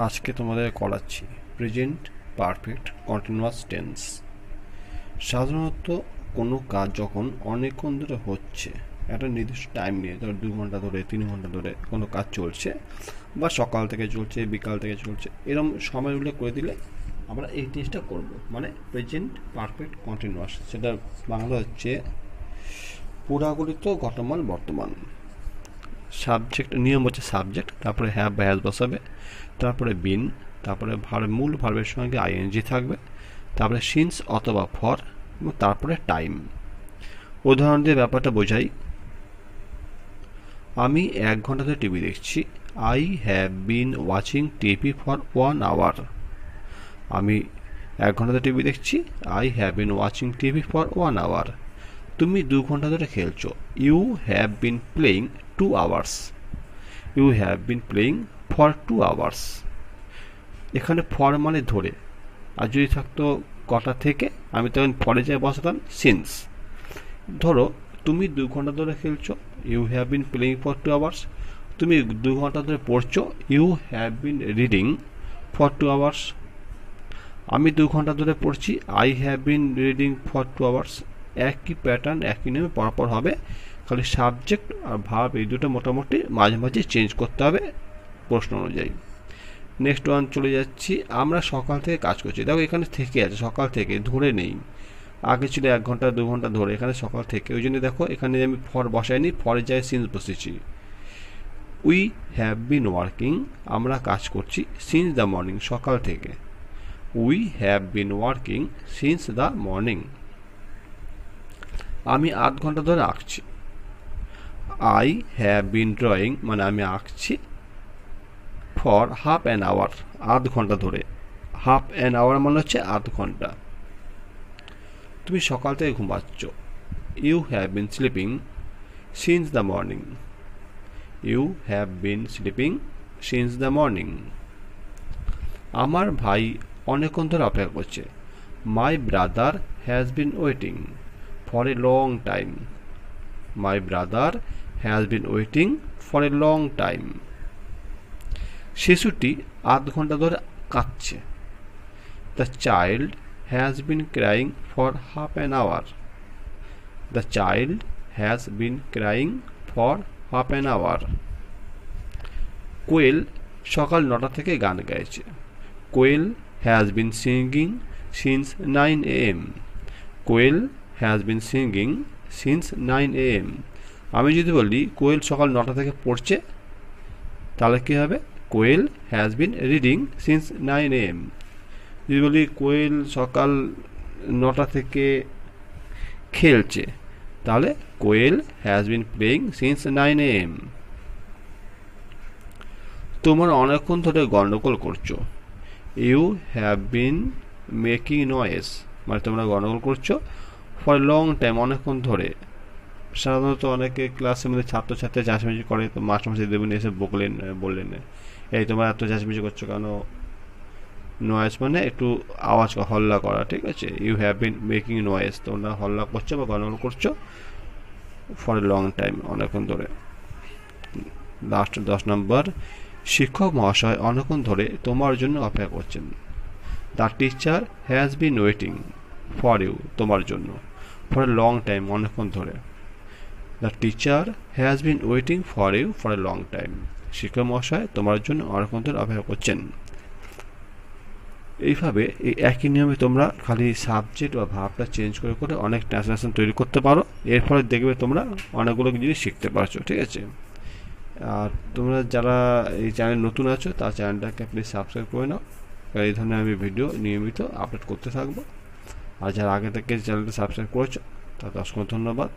আজকে তোমাদের করাচ্ছি প্রেজেন্ট পারফেক্ট কন্টিনিউয়াস টেন্স। সাধারণত কোনো কাজ যখন অনেকক্ষণ ধরে হচ্ছে, একটা নির্দিষ্ট টাইম নিয়ে, ধর 2 ঘন্টা ধরে 3 ঘন্টা ধরে কোনো কাজ চলছে, বা সকাল থেকে চলছে বিকাল থেকে চলছে, এরকম সময় উল্লেখ করে দিলে আমরা এই টেন্সটা করব, মানে প্রেজেন্ট পারফেক্ট কন্টিনিউয়াস। সেটা বাংলা হচ্ছে পুরাগলিত ঘটমান বর্তমান। সাবজেক্ট নিয়ম হচ্ছে সাবজেক্ট, তারপরে হ্যাভ বা হ্যাজ বসাবে, তারপরে বিন, তারপরে মূল ভার্বের সঙ্গে আইএনজি থাকবে, তারপরে সিন্স অথবা ফর, এবং তারপরে টাইম। উদাহরণ দিয়ে ব্যাপারটা বোঝাই। আমি 1 ঘন্টা ধরে টিভি দেখছি। I have been watching TV for 1 hour. আমি 1 ঘন্টা ধরে টিভি দেখছি। I have been watching TV for 1 hour. তুমি 2 ঘন্টা ধরে খেলছো। You have been playing 2 hours. You have been playing for 2 hours. এখানে ফর মানে ধরে, আর যদি থাকতো কটা থেকে, আমি তখন ফরে যাই বসাতাম সিন্স। ধরো তুমি 2 ঘন্টা ধরে খেলছো। You have been playing for 2 hours. তুমি 2 ঘন্টা ধরে পড়ছো। You have been reading for 2 hours. আমি 2 ঘন্টা ধরে পড়ছি। I have been reading for 2 hours. একই প্যাটার্ন, একই নিয়মে পরপর হবে, খালি সাবজেক্ট আর ভার্ব এই দুটো মোটামুটি মাঝে মাঝে চেঞ্জ করতে হবে প্রশ্ন অনুযায়ী। নেক্সট ওয়ান চলে যাচ্ছি। আমরা সকাল থেকে কাজ করছি। দেখো এখানে থেকে আছে, সকাল থেকে ধরে নেই। আগে ছিল 1 ঘন্টা 2 ঘন্টা ধরে, এখানে সকাল থেকে, ওই জন্য দেখো এখানে আমি ফর বসাইনি, ফরের জায়গায় সিন্স বসেছি। উই হ্যাভ বিন ওয়ার্কিং, আমরা কাজ করছি, সিন্স দ্য মর্নিং, সকাল থেকে। We have been working since the morning. আমি 8 ঘন্টা ধরে আঁকছি। আই হ্যাভ বিন ড্রয়িং, মানে আমি আঁকছি, ফর হাফ অ্যান আওয়ার, 8 ঘন্টা ধরে। হাফ অ্যান আওয়ার মানে হচ্ছে 8 ঘন্টা। তুমি সকাল থেকে ঘুমাচ্ছ। You have been sleeping since the morning. You have been sleeping since the morning. আমার ভাই অনেকক্ষণ ধরে অপেক্ষা করছে। My brother has been waiting for a long time. My brother has been waiting for a long time. শিশুটি 8 ঘন্টা ধরে কাঁদছে। The child has been crying for half an hour. The child has been crying for half an hour. Koel সকাল 9টা থেকে গান গাইছে। Koel has been singing since 9 AM। Koel has been singing since 9 AM। আমি যদি বলি কোয়েল সকাল 9টা থেকে পড়ছে, তাহলে কী হবে? Koel has been reading since 9 AM। যদি বলি কোয়েল সকাল 9টা থেকে খেলছে, তাহলে Koel has been playing since 9 AM। তোমরা অনেকক্ষণ ধরে গন্ডগোল করছো। You have been making noise, মানে তোমরা গন্ডগোল করছো ফর লং টাইম, অনেকক্ষণ ধরে। সাধারণত অনেকে ক্লাসের মধ্যে ছাত্রছাত্রী চেঁচামেচি করে, তো মাস্টারমশাই দেবেন এসে বললেন এই তোমরা এত চেঁচামেচি করছো কেন? নয়েজ মানে একটু আওয়াজ, হল্লা করা, ঠিক আছে? You have been making noise, তোমরা হল্লা করছো বা গন্ডগোল করছো ফর এ লং টাইম, অনেকক্ষণ ধরে। Last 10 number. শিক্ষক মহাশয় অনেকক্ষণ ধরে তোমার জন্য অপেক্ষা করছেন। The teacher has been waiting for you, তোমার জন্য, ফর এ লং টাইম, অনেকক্ষণ ধরে। The teacher has been waiting for you for a long time. শিক্ষক মহাশয় তোমার জন্য অনেকক্ষণ ধরে অপেক্ষা করছেন। এইভাবে এই একই নিয়মে তোমরা খালি সাবজেক্ট বা ভাবটা চেঞ্জ করে করে অনেক ট্রান্সলেশন তৈরি করতে পারো। এর ফলে দেখবে তোমরা অনেকগুলো জিনিস শিখতে পারছো, ঠিক আছে? আর তোমরা যারা এই চ্যানেল নতুন আছো, তার চ্যানেলটাকে প্লিজ সাবস্ক্রাইব করে নাও, এই ধরনের আমি ভিডিও নিয়মিত আপলোড করতে থাকবো। আর যারা আগে থেকে চ্যানেলটা সাবস্ক্রাইব করেছো, তাদের অসংখ্য ধন্যবাদ।